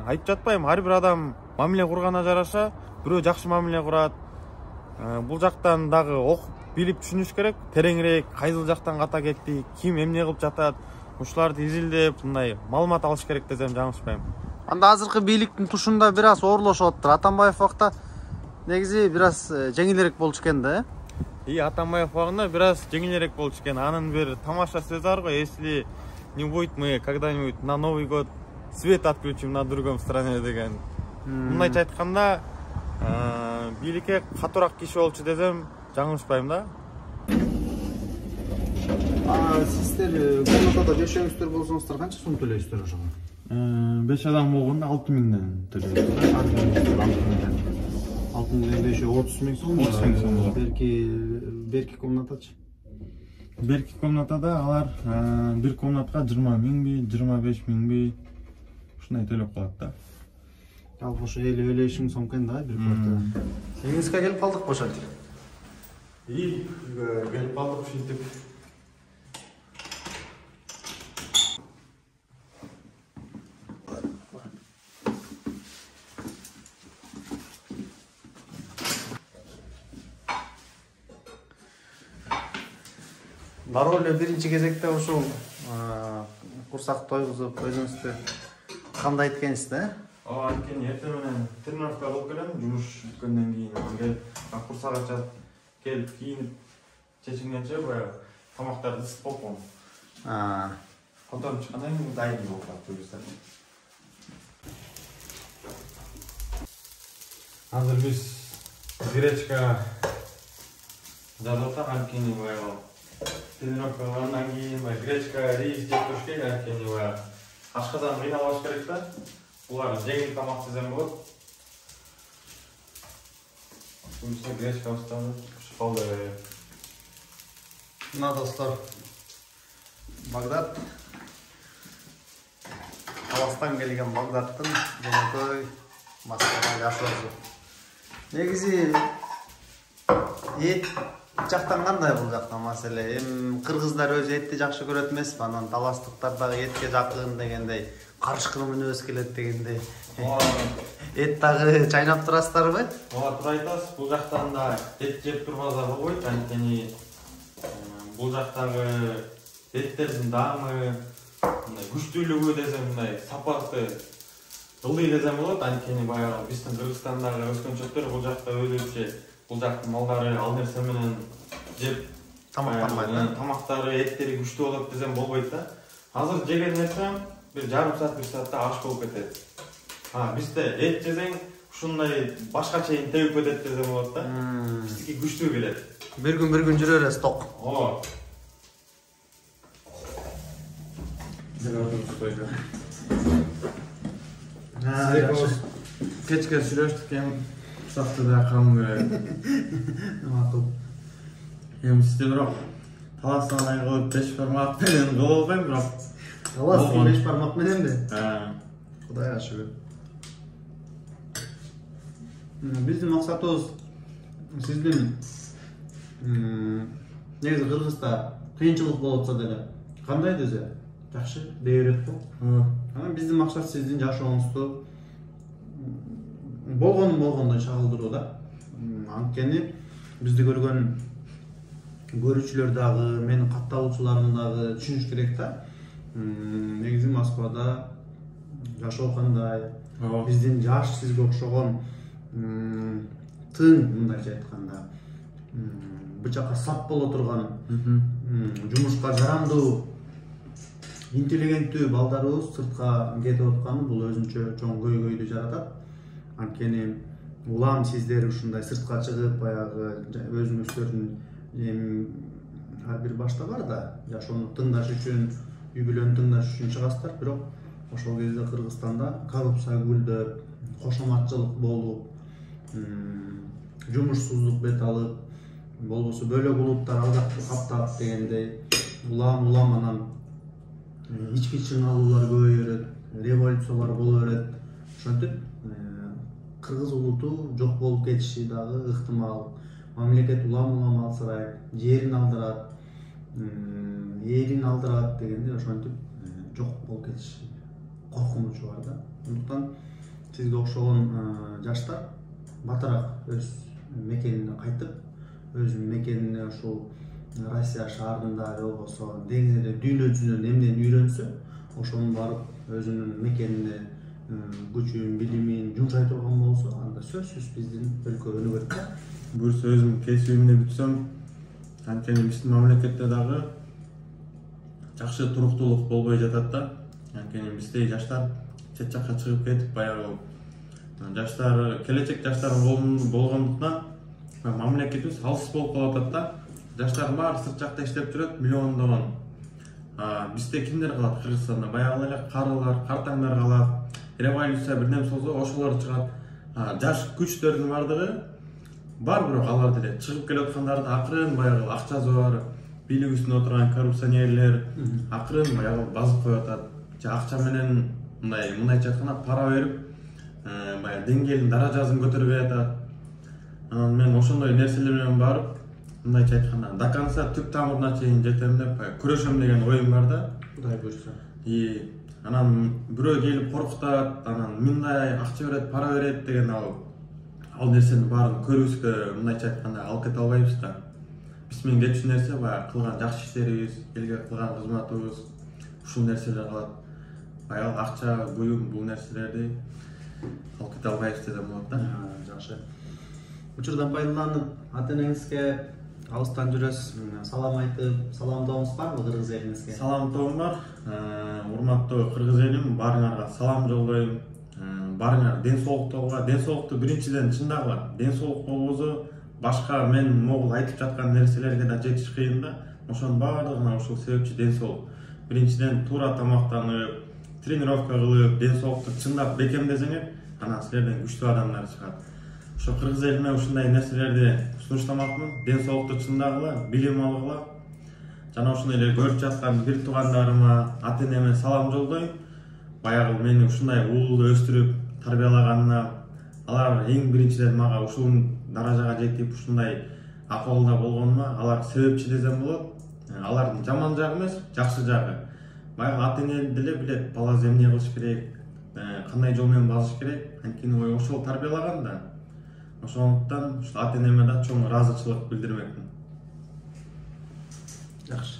Айтып жатпайм, ар бир адам мамиле кургана жараша, бирөө жакшы мамиле курат. Бул жактан дагы окуп билип түшүнүш керек, тереңирээк кайсыл жактан ката кетти, ким эмне кылып жатат, ушуларды изилдеп, мындай маалымат алыш керек десем жаңылышпайм. Анда азыркы бийликтин тушунда бир аз оорлошуп атыптыр. Атамбаев убакта негизи бир аз жеңилирээк болчу экен да, Атамбаев убагында бир аз жеңилирээк болчу экен. Анын бир тамаша сөзү бар го, если не будет мы когда-нибудь на Новый год свет отключим на другом стране деген. Мындайча айтканда, бийликке катуураак киши болчу десем жаңылышпайм да. Сиздер комнатада 5 өңүздөр болсоңуздар канча сом төлөйсүздөр ошого? 5 адам болгондо 6000ден төлөйбүз. 6000ден 5 30 000 сом. 30 000 сом. Берки комнатачы? Берки комнатада алар бир комнатка 20 000 25 000 ушундай төлөп калат да. Жалпы ошо 50 000 сом экен да бир квартира. Сеңизге келип калдык ошентип. Келип калдык ушинтип. Дароо эле биринчи кезекте ушул курсак тойгузуп өзүңүздү камдайт экенсиз да? Ооба, анткени эртең менен тренировка кылып келем, жумуш бүткөндөн кийин келип, курсак ачат, келип кийинип, чечингенче баягы тамактарды ысыт болуп коем. Которуп чыккандан кийин дайын болуп калат буюрса. Азыр биз гречка жазып атак, анткени баягы тренировка кылгандан кийин гречка, рис жеп туруш керек, анткени баягы ашказан кыйналбаш керек да. Булар жеңил тамак десем болот. Bunun гречка осталось. Шпалды. Мына достор, Багдад. Таластан келген Багдадтын жөнөкөй Москвага жашоосу. Негизи эт жактан кандай бул жакта маселе? Кыргыздар өзү этти жакшы көрөт эмеспи? Анан таластыктар дагы этке жакын дегендей, карышкы мүнөз келет дегендей. Эт дагы чайнап турасыздарбы? Ооба, туура айтасыз. Бул жактан да эт жеп турбаса болбойт. Анткени бул жактагы эттердин даамы, мындай күчтүүлүгү десем, мындай сапаты ылдый десем болот. Анткени баягы биздин Кыргызстандагы өскөнчөктөр бул жакта өзүнчө, бул жактын малдары ал нерсе менен жеп Тамактанбайт. Тамактары, эттери күчтүү болот десем болбойт да. Азыр жеген нерсем бир жарым саат, бир саатта аш болуп кетет. Бизде эт жесең ушундай башка чейин тебип кетет десем болот да. Биздики күчтүү келет. Bir gün жүрө бересиз ток. Ооба. Кечке сүйлөштүк, сакты да камы. Макул. Сизде бирок таластан кылып 5 бармак менен кылып албайм, бирок. Талас 5 бармак мененби? Кудайга шүгүр. Биздин максатыбыз сиздин негизи Кыргызда кыйынчылык болуп атса деле кандай десе жакшы дей берет го. Анан биздин максат сиздин жашооңузду болгондой чагылдыруу да. Анткени бизди көргөн көрүүчүлөр дагы, менин катталуучуларым дагы түшүнүш керек да. Негизи Москвада жашоо кандай, биздин жаш сизге окшогон тың мындайча айтканда бычакка сап боло турган, жумушка жарандуу, интеллигенттүү балдарыбыз сыртка кетип атканы бул өзүнчө чоң көйгөйдү жаратат. Анткени улам сиздер ушундай сыртка чыгып, баягы өзүңүздөрдүн ар бир башта бар да, жашоону тыңдаш үчүн, үй бүлөнү тыңдаш үчүн чыгасыздар, бирок ошол кезде Кыргызстанда коррупция гүлдөп, кошоматчылык болуп, жумушсуздук бет алып, болбосо бөлөк улуттар алдап каптап дегендей улам анан ички чыңалуулар көбөйө берет, революциялар боло берет. Ошентип кыргыз улуту жок болуп кетиши дагы ыктымал. Мамлекет улам алсырайт, жерин алдырат, элин алдырат дегенде ошентип жок болуп кетиши коркунучу бар да. Ошондуктан сизге окшогон жаштар батыраак өз мекенине кайтып, өз мекенине ушул Россия шаарында болбосо деңизде дүйнө жүзүнөн эмнени үйрөнсө, ошону барып өзүнүн мекенине күчүн, билимин жумшай турган болсо, анда сөзсүз биздин өлкө өнүгөт да. Буюрса өзүм кесибимди бүтсөм, анткени биздин мамлекетте дагы жакшы туруктуулук болбой жатат да. Анткени биздей жаштар чет жакка чыгып кетип, баягы жаштар, келечек жаштар болгондуктан мамлекетибиз алыс болуп калып атат да. Жаштардын баары сырт жакта иштеп жүрөт, миллиондогон. Бизде кимдер калат Кыргызстанда? Баягы эле карылар, картаңдар калат. Революция бирдем болсо ошолор чыгат. Жаш күчтөрдүн бардыгы бар, бирок алар деле чыгып келе аткандарды акырын баягы акчасы бар, бийлик үстүндө отурган коррупционерлер акырын баягы басып коюп атат. Акча менен мындайча айтканда пара берип, баягы деңгээлин, даражасын көтөрүп атат. Мен ошондой нерселер менен барып, мындайча айтканда до конца түп тамырына чейин жетем деп күрөшөм деген оюм бар да. Кудай буйрса. Анан бирөө келип коркутат, анан мындай акча берет, пара берет деген ал нерсенин баарын көрүүбүзгө мындайча айтканда алып кете албайбыз да. Биз менен кетчү нерсе баягы кылган жакшы иштерибиз, элге кылган кызматыбыз, ушул нерселер калат. Баягы акча, буюм, бул нерселерди алып кете албайбыз десем болот да. Жакшы. Учурдан пайдаланып, ата-энеңизге алыстан жүрөсүз, салам айтып, саламдооңуз барбы кыргыз элиңизге? Саламдоом бар. Урматтуу кыргыз элим, баарыңарга салам жолдойм. Баарыңар ден соолуктууга, ден соолукту биринчиден чындагы, ден соолук болбосо башка мен могул айтып жаткан нерселерге да жетиш кыйын да. Ошонун баардыгына ушул себепчи ден соолук. Биринчиден туура тамактанып, тренировка кылып, ден соолукту чындап бекемдесеңер, анан силерден күчтүү адамдар чыгат. Ошо кыргыз элине ушундай нерселерди сунуштамакмын. Ден соолукту чындагыла, билим алгыла. Жана ушундай эле көрүп жаткан бир туугандарыма, ата-энеме салам жолдойм. Баягы мени ушундай уулду өстүрүп, тарбиялаганына алар эң биринчиден мага ушул даражага жетип ушундай акыбалда болгонума алар себепчи десем болот. Алардын жаман жагы эмес, жакшы жагы. Баягы ата-эне деле билет, баласы эмне кылыш керек, кандай жол менен басыш керек, анткени ой ошол тарбиялаган да. Ошондуктан ушул ата-энеме да чоң ыраазычылык билдирмекмин. Жакшы.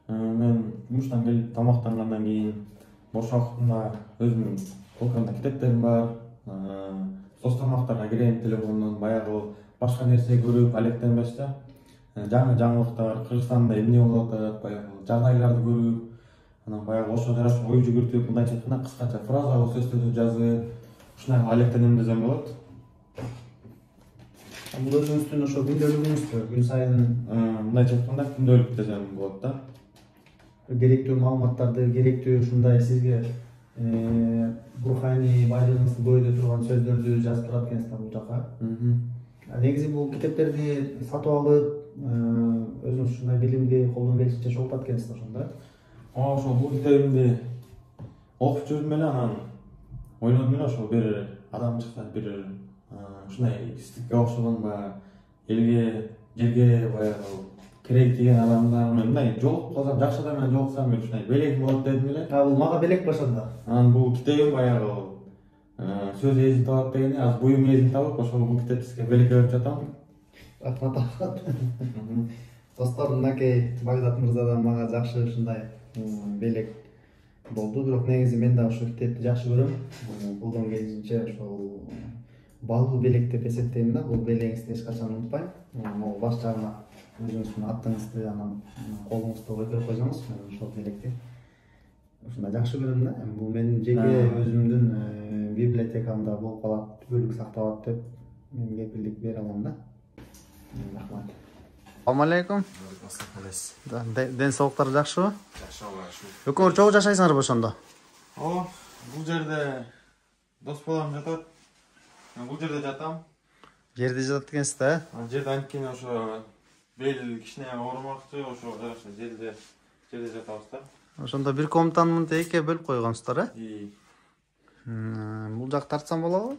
Мен жумуштан келип тамактангандан кийин бош убактымда өзүмдүн полкамда китептерим бар. Соц тармактарга кирем телефондон, баягы башка нерсе көрүп алектенбестен жаңы жаңылыктар, Кыргызстанда эмне болуп атат, баягы жагдайларды көрүп, анан баягы ошого жараша ой жүгүртүп, мындайча айтканда кыскача фраза сөздөрдү жазып, ушундай алектенем десем болот. Бул өзүңүздүн ошо күндөлүгүңүздү, күн сайын Мындайча айтканда күндөлүк десем болот да. керектүү маалыматтарды, керектүү ушундай сизге руханий байлыгыңызды көйдө турган сөздөрдү жазып турат экенсиздер бул жака. Негизи бул китептерди сатып алып, өзүңүз ушундай билимди колдон келишинче чогултат экенсиздер ошондо. Ошо бул китебимди окуп жүрдүм эле, анан ойлодум эле ошо бир адам чыкса, бир ушундай истикке окшогон баягы элге, жерге баягы керек деген адамдар менен мындай жолугуп калсам, жакшы адам менен жолуксам бир ушундай белек болот дедим эле. Бул мага белек башында. Анан бул китебим баягы сөз эзин табат дегенде, азыр буюм эзин табып, ошол бул китепти сизге белекке берип жатам. Рахмат. Достор, мынакей Багдат мырзадан мага жакшы ушундай белек болду. Бирок негизи мен да ошол китепти жакшы көрөм. Колдон келишинче ошол балуу белек деп эсептейм да. Бул белегиңизди эч качан унутпайм. Могу баш жагына өзүңүздүн атыңызды, анан колуңузду көтөрүп койсоңуз, мен ошол белекти ушундай жакшы көрөм да. Бул менин жеке өзүмдүн библиотекамда болуп калат, түбөлүк сакталат деп мен кепилдик бере алам да. Рахмат. Assalamu алейкум. Ден соолуктар жакшыбы? Жакшы, Аллага шүгүр. Экөөңөр чогуу жашайсыңарбы ошондо? Бул жерде дос балам жатат. Мен бул жерде жатам. Жерде жатат экенсиз да? Жерде анткени ошо бел кичине оорумакчы, ошо жараша жерде жатабыз да. Ошондо бир комнатаны мынтип экиге бөлүп койгонсуздар, Бул жак тартсам болобу?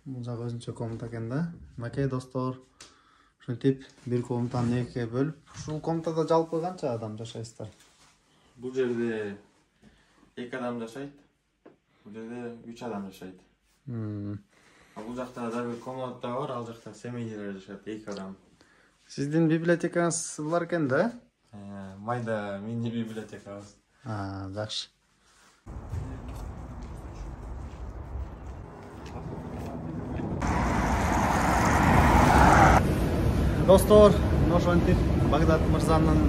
Бул жак өзүнчө комната экен да. Макей достор, ушинтип бир комнатаны экиге бөлүп, ушул комнатада жалпы канча адам жашайсыздар? Бул жерде 2 адам жашайт. Бул жерде 3 адам жашайт. Бул жакта да бир комната бар, ал жакта семейдүүлөр жашайт, 2 адам. Сиздин библиотекаңыз бар экен да? Майда мини библиотекабыз. Жакшы. Достор, ошентип Багдат мырзанын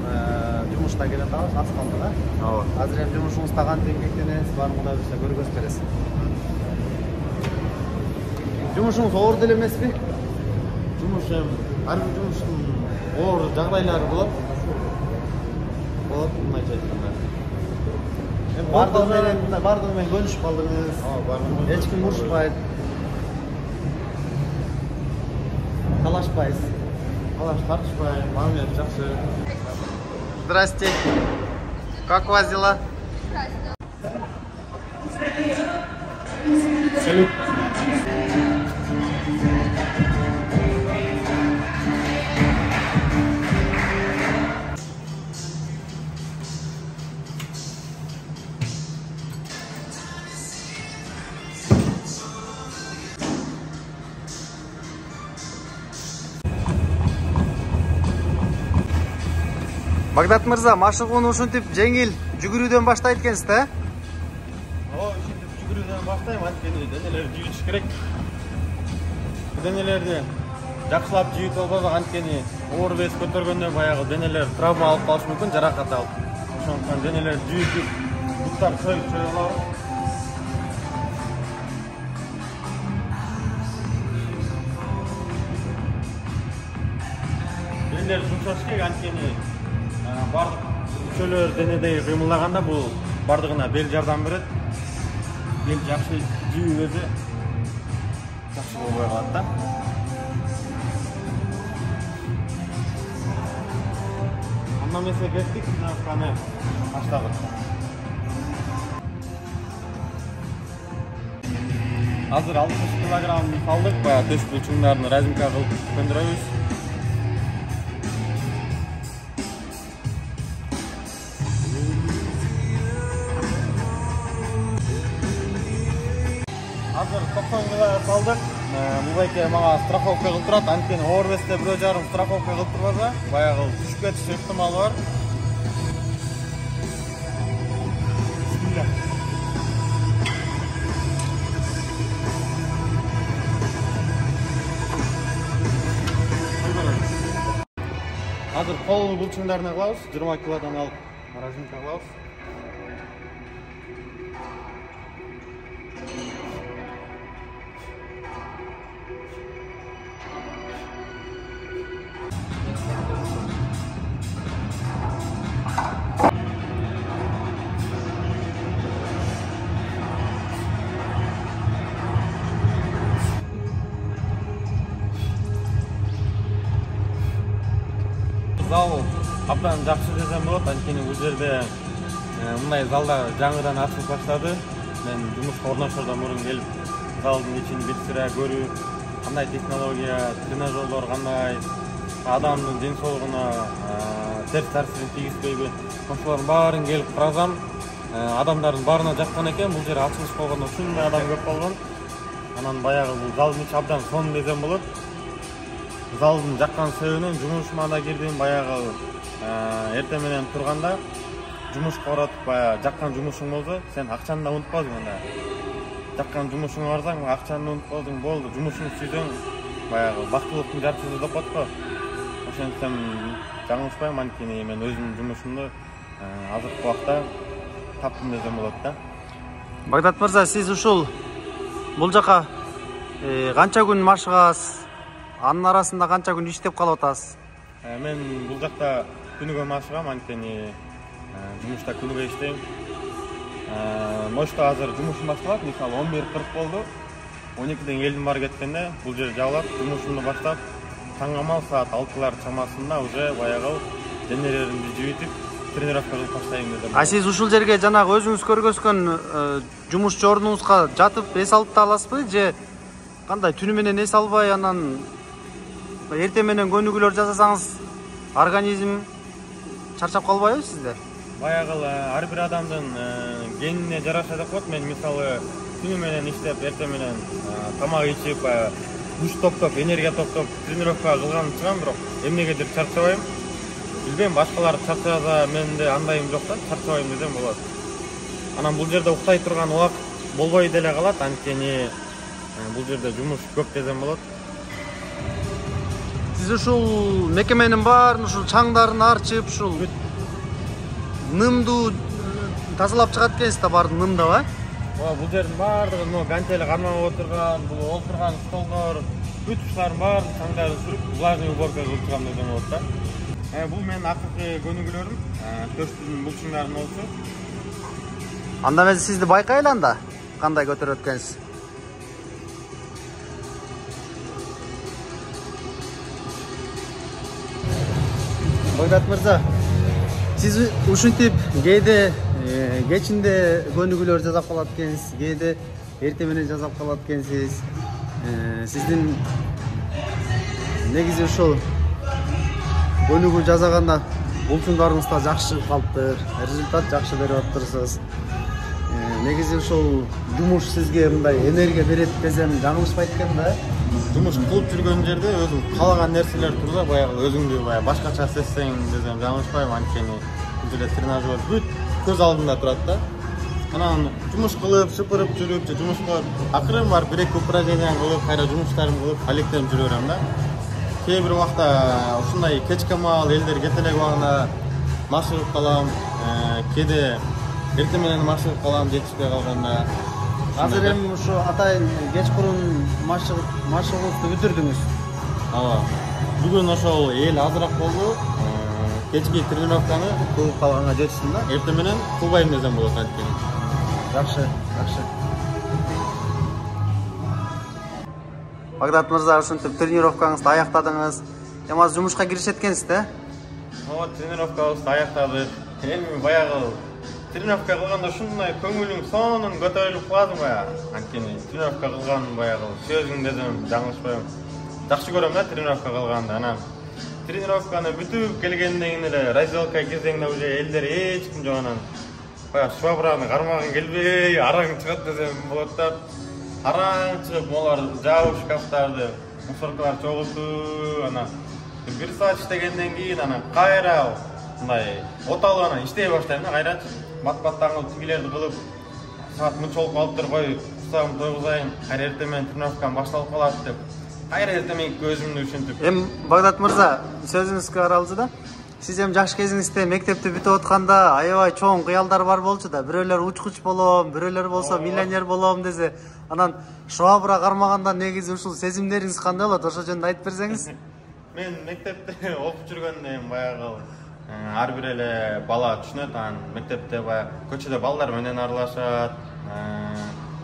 жумушуна келе атабыз, аз калды да? Ооба. Азыр эми жумушуңузда кантип эмгектенесиз, баарын Кудай буйрса көргөз бересиз. Жумушуңуз оор деле эмеспи? Жумушум, ар бир жумуштун оор жагдайлары болот. Мындайча айтканда. Бардыгы менен бөлүшүп калдыңыз. Эч ким урушпайт. Талашпайсыз. Тартышпай, мамиле жакшы. Здрасте. Как у вас дела? Салют. Багдат мырза, машыгууну ушинтип жеңил жүгүрүүдөн баштайт экенсиз да? Ушинтип жүгүрүүдөн баштайм, анткени денелерди жүйүтүш керек. Денелерди жакшылап жүйүтүп албасак, анткени оор вес көтөргөндө баягы денелер травма алып калышы мүмкүн, жаракат алып. Ошондуктан денелерди жүйүтүп, буттар чөйүп алабыз. Денелерди жумшаш керек, анткени бардык мүчөлөр денедеги кыймылдаганда бул бардыгына бел жардам берет. Бел жакшы жүйүү өзү жакшы болбой калат да. Андан эсе кеттик, тренировканы баштадык. Азыр 60 килограмм салдык, баягы төш булчуңдарын разимка кылып көндүрөбүз. Азыр 90 килограмм салдык. Бул байке мага страховка кылып турат. Анткени Орвесте 1,5 страховка кылып турбаса, баягы түшүп кетиш ыктымалы бар. Hazır kol bulçunlarına kılavuz, 20 kilodan alıp razimka kılavuz. Зал абдан жакшы десем болот, анткени бул жерде мындай залда жаңыдан ачылып баштады. Мен жумушка орношордон мурун келип, залдын ичин бир көрүп, кандай технология, тренажерлор кандай, адамдын ден соолугуна терс таасирин тийгизбейби, ошолордун баарын келип карасам, адамдардын баарына жаккан экен. Бул жер ачылыш болгондо ушундай адам көп болгон. Анан баягы бул залдын ичи абдан сонун десем болот. Залдын жаккан себебинен жумушума да кирдим, баягы эртең менен турганда жумушка баратып баягы жаккан жумушуң болсо, сен акчаны да унутпадың анда. Жаккан жумушуңа барсаң, акчаны унутпадың, болду. Жумушуңду сүйсөң, баягы бактылыктын жарчысы деп коет го. Ошентсем жаңылышпайм, анткени мен өзүмдүн жумушумду азыркы убакта таптым десем болот да. Багдат мырза, сиз ушул бул жака канча күн машыгасыз? Анын арасында канча күн иштеп калып атасыз? Мен бул жакта күнүгө машыгам, анткени жумушта күнүгө иштейм. Мошто азыр жумушум башталат, мисалы 11:40 болду. 12ден элдин баары кеткенде бул жер жабылат, жумушумду баштап, таңамал саат 6-лар чамасында уже баягы денелеримди жибитип, тренировка кылып баштайм дедим. Сиз ушул жерге жанагы өзүңүз көргөзгөн жумушчу ордуңузга жатып эс алып аласызбы, же кандай түнү менен эс албай анан эртең менен көнүгүүлөр жасасаңыз организм чарчап калбайбы сизде? Баягы ар бир адамдын генине жараша деп коет. Мен мисалы түнү менен иштеп, эртең менен тамак ичип, күч топтоп, энергия топтоп тренировка кылган чыгам, бирок эмнегедир чарчабайм. Билбейм, башкалар чарчаса, менде андайым жок да, чарчабайм десем болот. Анан бул жерде уктай турган убакыт болбой деле калат, анткени бул жерде жумуш көп десем болот. Сиз ушул мекеменин баарын ушул чаңдарын арчып, ушул нымду тазалап чыгат экенсиз да, баардык нымдап, Бул жердин баардыгы гантели кармап отурган, бул отурган столдор, бүт учлардын баарын чаңдарын сүрүп, влажный уборка кылып чыгам десем болот да. Бул менин акыркы көнүгүүлөрүм, төштүн булчуңдарын болчу. Анда мен сизди байкайлы анда, кандай көтөрөт экенсиз. Багдат мырза, сиз ушинтип кээде кечинде көнүгүүлөр жасап калат экенсиз, кээде эртең менен жасап калат экенсиз. Сиздин негизи ушул көнүгүү жасаганда булчуңдарыңыз да жакшы чыгып калыптыр, результат жакшы берип атырсыз. Негизи ушул жумуш сизге мындай энергия берет десем жаңылышпайт экен да. Жумуш кылып жүргөн жерде өзүң каалаган нерселер турса, баягы өзүңдү башкача сезсең десем жаңылышпайм, анткени бул жерде тренажер бүт көз алдында турат да. Анан жумуш кылып, шыпырып жүрүп, жумушка акырын барып бир-эки упражнение кылып, кайра жумуштарымды кылып, алектенип жүрө берем да. Кээ бир убакта ушундай кечке маал элдер кете элек убагында машыгып калам, кээде эртең менен машыгып калам жетишпей калганда. Азыр эми ушу атайын кечкурун машыгууңузду бүтүрдүңүз. Ооба. Бүгүн ошол эл азыраак болду. кечки тренировканы кылып калганга жетишсиң да. эртең менен кылбай эмнеден болот анткени. Жакшы. Багдат мырза, ушинтип тренировкаңызды аяктадыңыз. Эми азыр жумушка киришет экенсиз да? Тренировкабызды аяктадык. Эми баягы тренировка кылганда ушундай көңүлүң сонун көтөрүлүп калат баягы. Анткени тренировка кылган баягы сөзүң десем жаңылышпайм. Жакшы көрөм да тренировка кылганды. Анан тренировканы бүтүп келгенден кийин эле раздевалкага кирсеңде уже элдер эч ким жок, анан баягы швабраны кармагың келбей, араң чыгат десем болот да. Араң чыгып, молар жабып шкафтарды, мусоркалар чогултуп, анан 1 саат иштегенден кийин анан кайра мындай от алып анан иштей баштайм да, кайрачы. Бат-баттан тигилерди кылып, саат мынчалык калып туруп кой, кусагымды тойгузайын, кайра эртең менен тренировкам башталып калат деп. Кайра эртең менен өзүмдү ушинтип. Эми Багдат мырза, сөзүңүзгө аралжы да. Сиз эми жаш кезиңизде мектепти бүтүп атканда аябай чоң кыялдар бар болчу да. Бирөөлөр учкуч болом, бирөөлөр болсо миллионер болом десе, анан швабра кармаганда негизи ушул сезимдериңиз кандай болот? Ошо жөнүндө айтып берсеңиз. Мен мектепте окуп жүргөндө баягы ар бир эле бала түшүнөт, анан мектепте баягы көчөдө балдар менен аралашат,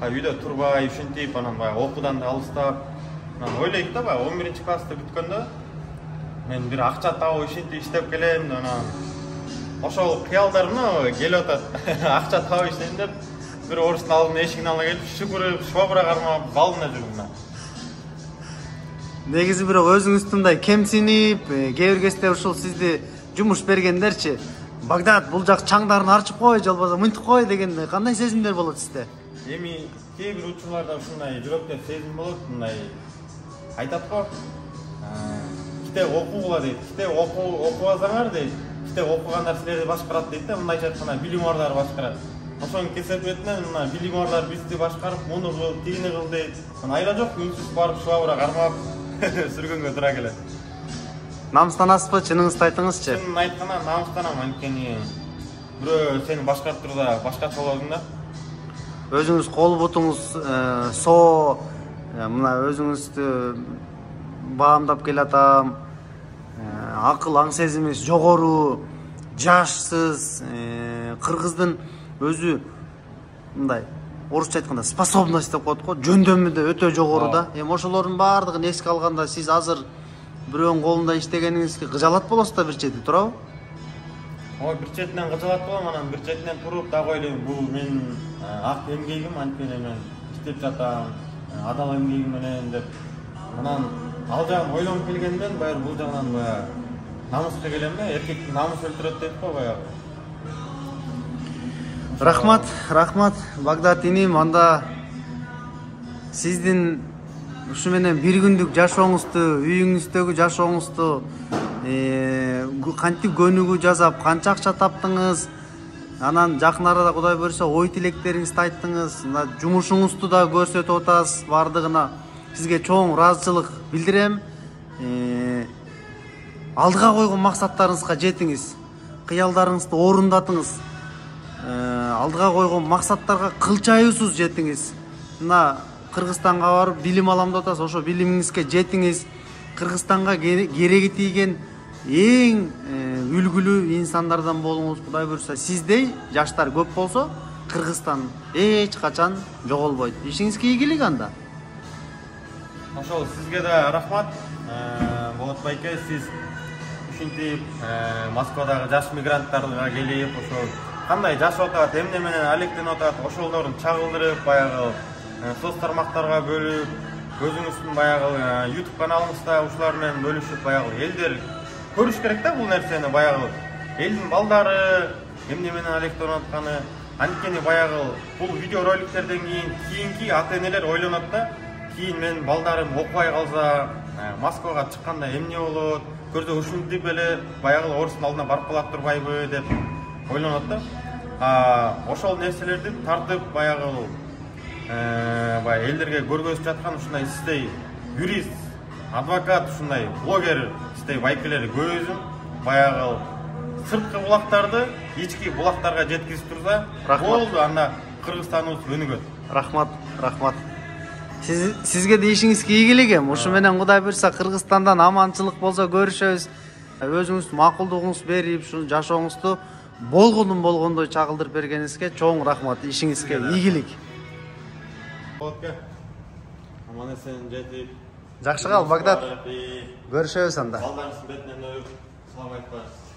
үйдө турбай ушинтип, анан баягы окуудан да алыстап. Анан ойлойт да, баягы 11-классты бүткөндө мен бир акча табып ушинтип иштеп келем деп, анан ошол кыялдарым келип атат. Акча табып иштейм деп, бир орустун алдына эшигин алына келип, шүгүрүп, швабра кармап, балына жүрдүм. Негизи бирок өзүңүздү мындай кемсинип, кээ бир кезде ушул сизди жумуш бергендерчи, Багдат бул жак чаңдарын арчып кой, же болбосо мынтип кой дегенде кандай сезимдер болот сизде? Эми кээ бир учурларда ушундай жүрөктө сезим болот, мындай айтат го. Китеп окугула дейт, китеп окубасаңар дейт, китеп окугандар силерди башкарат дейт да, мындайча айтканда билиморлар башкарат. Ошонун кесепетинен мына билиморлар бизди башкарып, муну кыл, тигини кыл дейт. Анан айла жок, үнсүз барып швабра кармап сүргөнгө туура келет. Намыстанасызбы, чыныңызды айтыңызчы? Чынын айтканда намыстанам, анткени бирөө сени башкарып турда башкача болосуң да. Өзүңүз кол бутуңуз соо, мына өзүңүздү баамдап келатам, акыл аң сезимиз жогору, жашсыз, кыргыздын өзү мындай орусча айтканда способность деп коет го, жөндөмү да өтө жогору да. Эми ошолордун баардыгын эске алганда сиз азыр бирөөнүн колунда иштегениңизге кыжалат болосуз да бир чети, туурабы? Бир четинен кыжалат болом, анан бир четинен туруп дагы ойлойм, бул менин ак эмгегим, анткени мен иштеп жатам, адал эмгегим менен деп. Анан ал жагын ойлонуп келгенден баягы бул жагынан баягы намыска келем да, эркектин намысы өлтүрөт дейт го баягы. Рахмат, Багдат иним, анда сиздин ушу менен бир күндүк жашооңузду, үйүңүздөгү жашооңузду кантип көнүгүү жасап, канча акча таптыңыз, анан жакын арада Кудай буйрса ой тилектериңизди айттыңыз, жумушуңузду да көрсөтүп атасыз, бардыгына сизге чоң ыраазычылык билдирем. Алдыга койгон максаттарыңызга жетиңиз, кыялдарыңызды орундатыңыз, алдыга койгон максаттарга кылчайуусуз жетиңиз. Мына Кыргызстанга барып билим алам деп атасыз, ошо билимиңизге жетиңиз. Кыргызстанга кереги тийген эң үлгүлүү инсандардан болуңуз. Кудай буйрса сиздей жаштар көп болсо, Кыргызстан эч качан жоголбойт. Ишиңизге ийгилик анда. Ошол сизге да рахмат. Болот байке, сиз ушинтип Москвадагы жаш мигранттарга келип, ошол кандай жашап атат, эмне менен алектенип атат, ошолорун чагылдырып, баягы соц тармактарга бөлүп, өзүңүздүн баягы YouTube каналыңызда ушулар менен бөлүшүп, баягы элдер көрүш керек да бул нерсени, баягы элдин балдары эмне менен алектенип атканы. Анткени баягы бул видео роликтерден кийинки ата-энелер ойлонот да, кийин менин балдарым окубай калса, Москвага чыкканда эмне болот, көрсө ушинтип эле баягы орустун алдына барып калат турбайбы деп ойлонот да. Ошол нерселерди тартып баягы элдерге көргөзүп жаткан ушундай сиздей юрист, адвокат, ушундай блогер сиздей байкелер көзүм баягы сырткы булактарды ички булактарга жеткизип турса болду, анда Кыргызстаныбыз өнүгөт. Рахмат. Сизге де ишиңизге ийгилик эми. Ушу менен Кудай буйрса Кыргызстандан аманчылык болсо көрүшөбүз. Өзүңүз макулдугуңузду берип, ушун жашооңузду болгондой чагылдырып бергениңизге чоң рахмат. Ишиңизге ийгилик. Окей. Аман эсен жетип. Жакшы кал, Багдат. Көрүшөбүз анда. Балдарыңыздын бетинен өбүп салам айтпайсыз.